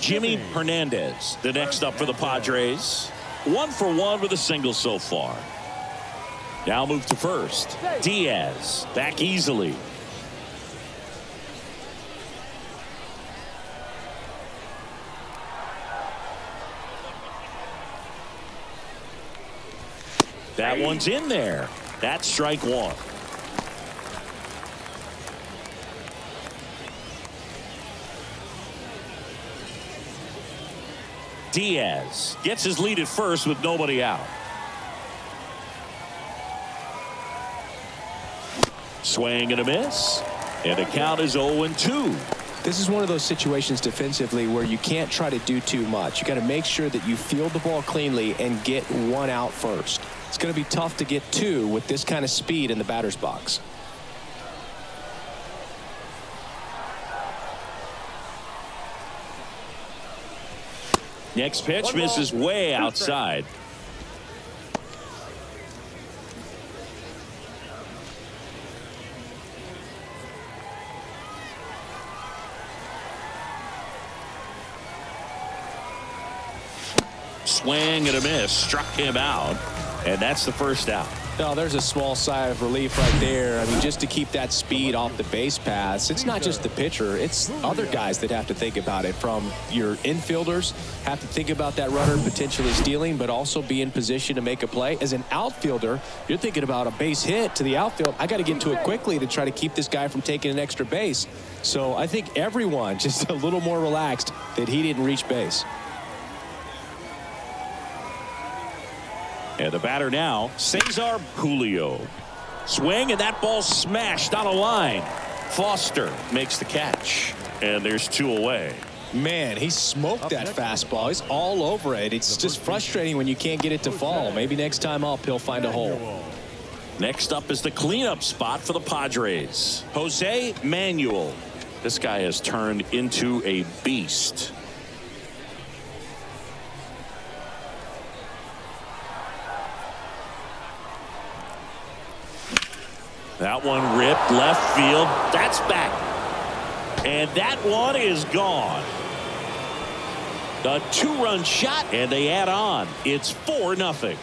Jimmy Hernandez, the next up for the Padres. 1 for 1 with a single so far. Now move to first. Diaz back easily. That one's in there. That's strike 1. Diaz gets his lead at first with nobody out. Swing and a miss. And the count is 0-2. This is one of those situations defensively where you can't try to do too much. You got to make sure that you field the ball cleanly and get 1 out first. It's going to be tough to get 2 with this kind of speed in the batter's box. Next pitch misses way outside. Swing and a miss, struck him out, and that's the first out. No, there's a small sigh of relief right there. I mean, just to keep that speed off the base paths. It's not just the pitcher, it's other guys that have to think about it. From your infielders have to think about that runner potentially stealing, but also be in position to make a play. As an outfielder, you're thinking about a base hit to the outfield. I got to get to it quickly to try to keep this guy from taking an extra base. So I think everyone just a little more relaxed that he didn't reach base. And the batter now, Cesar Julio. Swing, and that ball smashed on a line. Foster makes the catch, and there's 2 away. Man, he smoked that fastball. He's all over it. It's just frustrating when you can't get it to fall. Maybe next time up he'll find a hole. Next up is the cleanup spot for the Padres. Jose Manuel. This guy has turned into a beast. That one ripped left field. That's back. And that one is gone. A 2-run shot, and they add on. It's 4-0.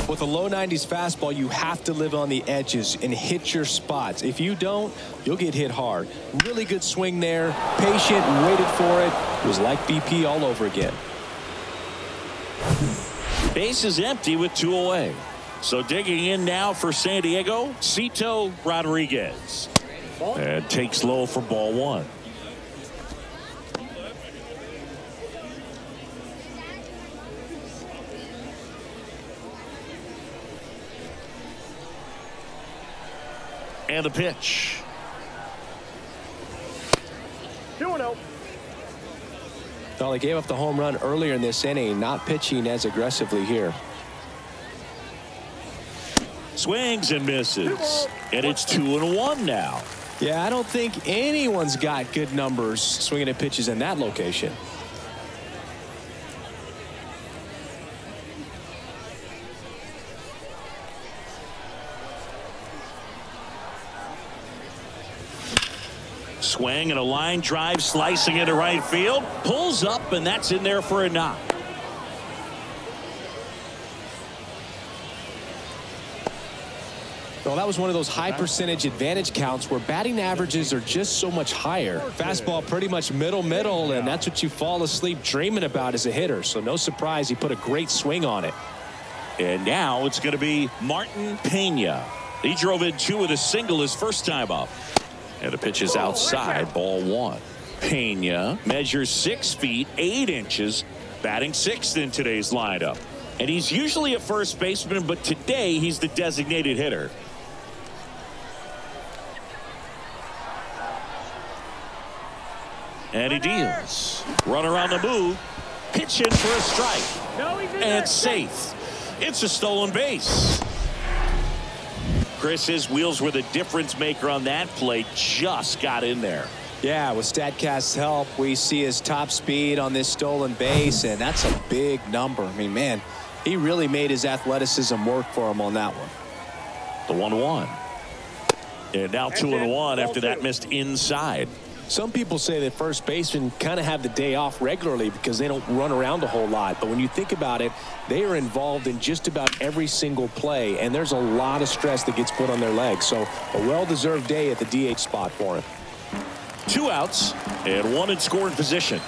With a low 90s fastball, you have to live on the edges and hit your spots. If you don't, you'll get hit hard. Really good swing there. Patient, waited for it. It was like BP all over again. Base is empty with 2 away. So digging in now for San Diego, Cito Rodriguez. And takes low for ball 1. And the pitch. 2-0. Well, they gave up the home run earlier in this inning, not pitching as aggressively here. Swings and misses. And it's 2-1 now. Yeah, I don't think anyone's got good numbers swinging at pitches in that location. Swing and a line drive, slicing into right field. Pulls up, and that's in there for a knock. Well, that was one of those high percentage advantage counts where batting averages are just so much higher. Fastball pretty much middle, and that's what you fall asleep dreaming about as a hitter. So no surprise he put a great swing on it. And now it's going to be Martin Pena. He drove in 2 with a single his first time up. And the pitch is outside, ball 1. Pena measures 6 feet 8 inches, batting 6th in today's lineup. And he's usually a first baseman, but today he's the designated hitter. And he deals. Runner on the move. Pitch in for a strike. And safe. It's a stolen base. Chris, his wheels were the difference maker on that play. Just got in there. Yeah, with StatCast's help, we see his top speed on this stolen base, and that's a big number. I mean, man, he really made his athleticism work for him on that one. The 1-1. And now 2-1 after that missed inside. Some people say that first basemen kind of have the day off regularly because they don't run around a whole lot. But when you think about it, they are involved in just about every single play, and there's a lot of stress that gets put on their legs. So a well-deserved day at the DH spot for him. 2 outs and 1 in scoring position.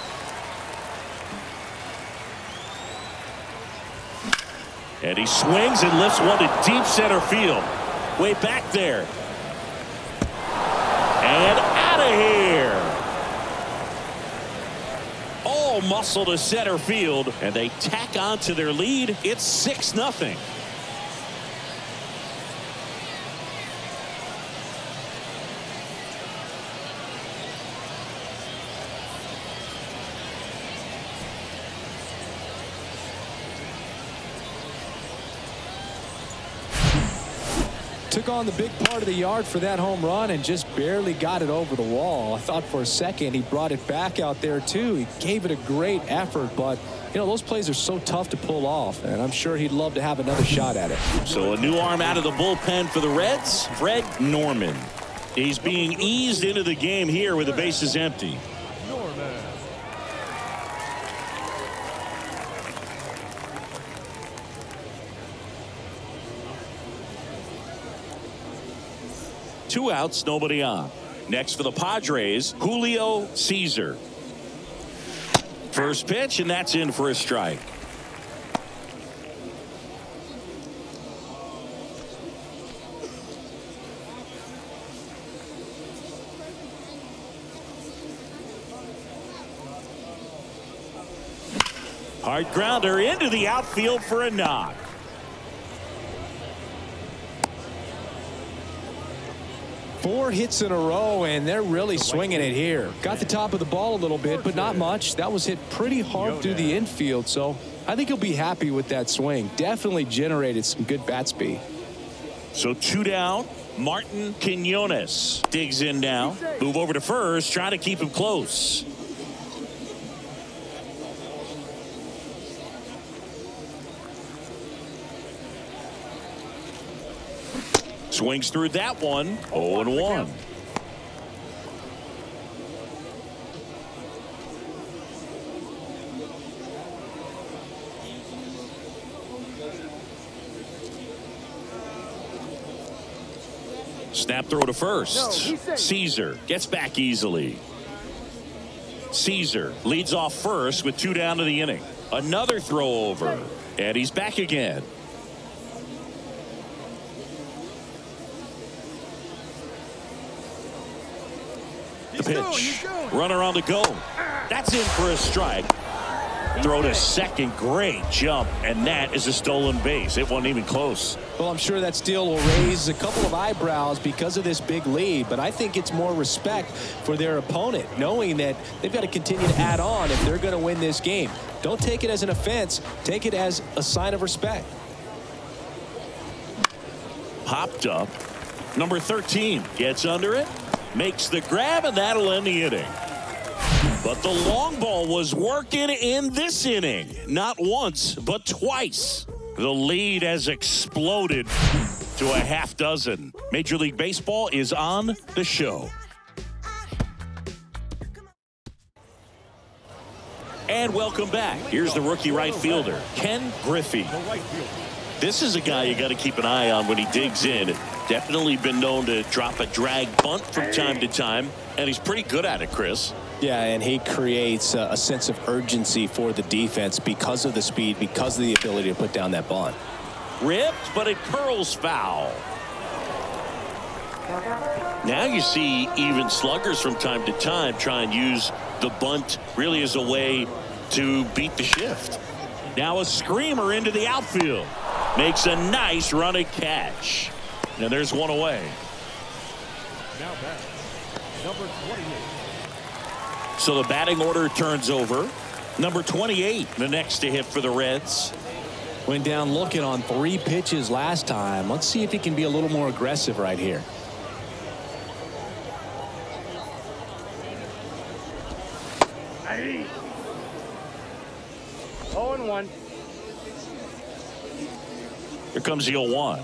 And he swings and lifts one to deep center field. Way back there. And out of here. All muscle to center field. And they tack on to their lead. It's 6-0. Took on the big part of the yard for that home run and just barely got it over the wall. I thought for a second he brought it back out there too. He gave it a great effort, but you know, those plays are so tough to pull off, and I'm sure he'd love to have another shot at it. So a new arm out of the bullpen for the Reds, Fred Norman. He's being eased into the game here with the bases empty. Two outs, nobody on. Next for the Padres, Julio Cesar. First pitch, and that's in for a strike. Hard grounder into the outfield for a knock. Four hits in a row, and they're really swinging it here. Got the top of the ball a little bit, but not much. That was hit pretty hard through the infield, so I think he'll be happy with that swing. Definitely generated some good bat speed. So 2 down. Martin Quinones digs in now. Move over to first, trying to keep him close. Swings through that one. 0-1. Snap throw to first. Cesar gets back easily. Cesar leads off first with 2 down to the inning. Another throw over, and he's back again. The pitch. Runner on the go. That's in for a strike. Throw to second. Great jump. And that is a stolen base. It wasn't even close. Well, I'm sure that steal will raise a couple of eyebrows because of this big lead, but I think it's more respect for their opponent, knowing that they've got to continue to add on if they're going to win this game. Don't take it as an offense. Take it as a sign of respect. Popped up. Number 13 gets under it. Makes the grab, and that'll end the inning. But the long ball was working in this inning. Not once, but twice. The lead has exploded to a half dozen. Major League Baseball is on the show. And welcome back. Here's the rookie right fielder, Ken Griffey. This is a guy you got to keep an eye on when he digs in. Definitely been known to drop a drag bunt from time to time, and he's pretty good at it, Chris. Yeah, and he creates a sense of urgency for the defense because of the speed, because of the ability to put down that bunt. Ripped, but it curls foul. Now you see even sluggers from time to time try and use the bunt really as a way to beat the shift. Now a screamer into the outfield. Makes a nice running catch. And there's one away. Now back, number 28. So the batting order turns over. Number 28, the next to hit for the Reds. Went down looking on 3 pitches last time. Let's see if he can be a little more aggressive right here. Hey. 0-1. Here comes the 0-1.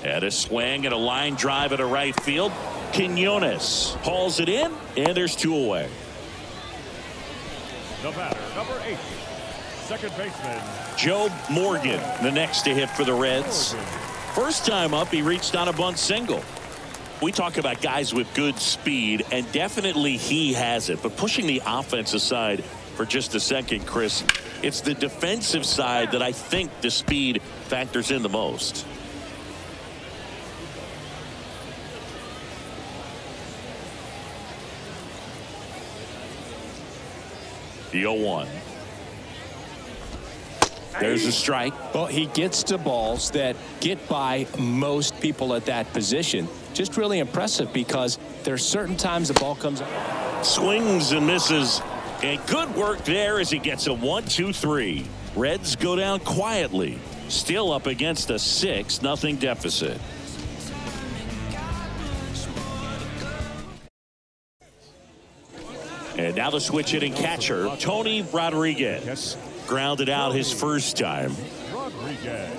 And a swing and a line drive at a right field. Quinones hauls it in, and there's 2 away. The batter, number 8, second baseman Joe Morgan, the next to hit for the Reds. First time up, he reached on a bunt single. We talk about guys with good speed, and definitely he has it. But pushing the offense aside for just a second, Chris, it's the defensive side that I think the speed factors in the most. The 0-1. There's a strike. Well, he gets to balls that get by most people at that position. Just really impressive because there's certain times the ball comes up. Swings and misses. And good work there as he gets a 1-2-3. Reds go down quietly. Still up against a 6-0 deficit. And now the switch hitting catcher, Tony Rodriguez. Grounded out his first time. Rodriguez.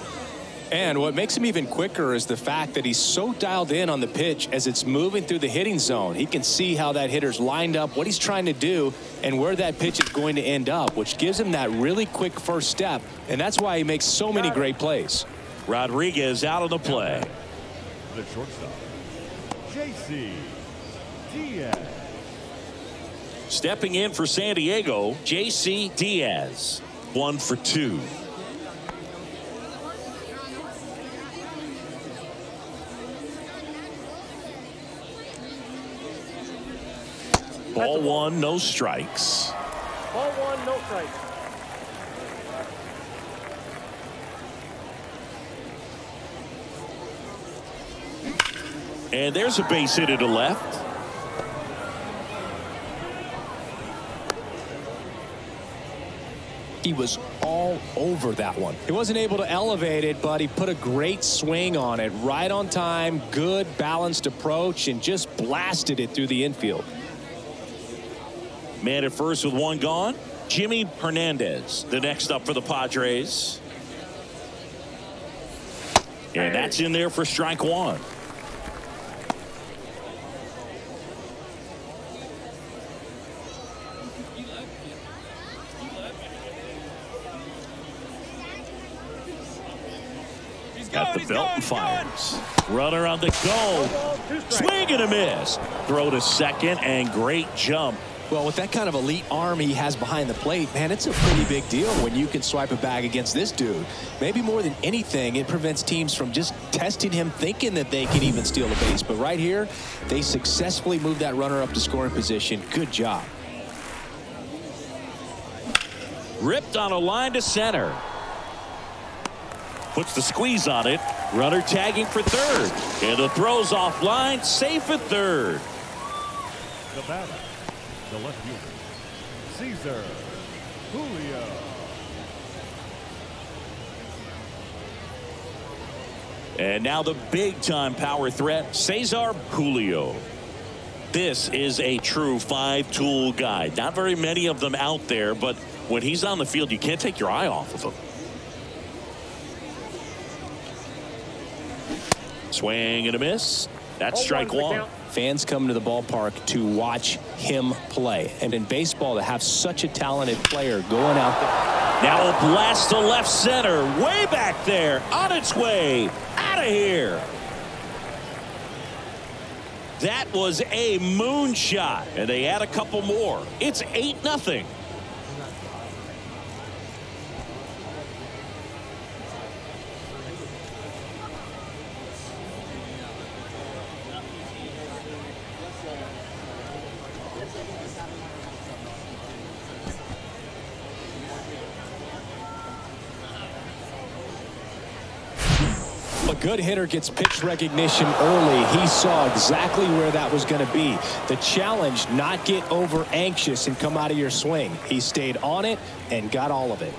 And what makes him even quicker is the fact that he's so dialed in on the pitch as it's moving through the hitting zone. He can see how that hitter's lined up, what he's trying to do, and where that pitch is going to end up, which gives him that really quick first step. And that's why he makes so many great plays. Rodriguez out of the play. The shortstop, J.C. Diaz. Stepping in for San Diego, J.C. Diaz. 1 for 2. Ball 1, no strikes. Ball 1, no strikes. And there's a base hit to left. He was all over that one. He wasn't able to elevate it, but he put a great swing on it. Right on time, good balanced approach, and just blasted it through the infield. Man at first with 1 gone. Jimmy Hernandez, the next up for the Padres. And that's in there for strike 1. At the belt and fires. Runner on the go. Swing and a miss. Throw to second and great jump. Well, with that kind of elite arm he has behind the plate, man, it's a pretty big deal when you can swipe a bag against this dude. Maybe more than anything, it prevents teams from just testing him, thinking that they can even steal a base. But right here, they successfully moved that runner up to scoring position. Good job. Ripped on a line to center. Puts the squeeze on it. Runner tagging for third. And the throw's offline. Safe at third. The batter, the left fielder, Cesar Julio. And now the big-time power threat, Cesar Julio. This is a true 5-tool guy. Not very many of them out there, but when he's on the field, you can't take your eye off of him. Swing and a miss. That's strike 1. Fans come to the ballpark to watch him play. And in baseball, to have such a talented player going out there. Now a blast to left center. Way back there. On its way. Out of here. That was a moonshot. And they add a couple more. It's 8-0. A good hitter gets pitch recognition early. He saw exactly where that was going to be. The challenge, not get over anxious and come out of your swing. He stayed on it and got all of it.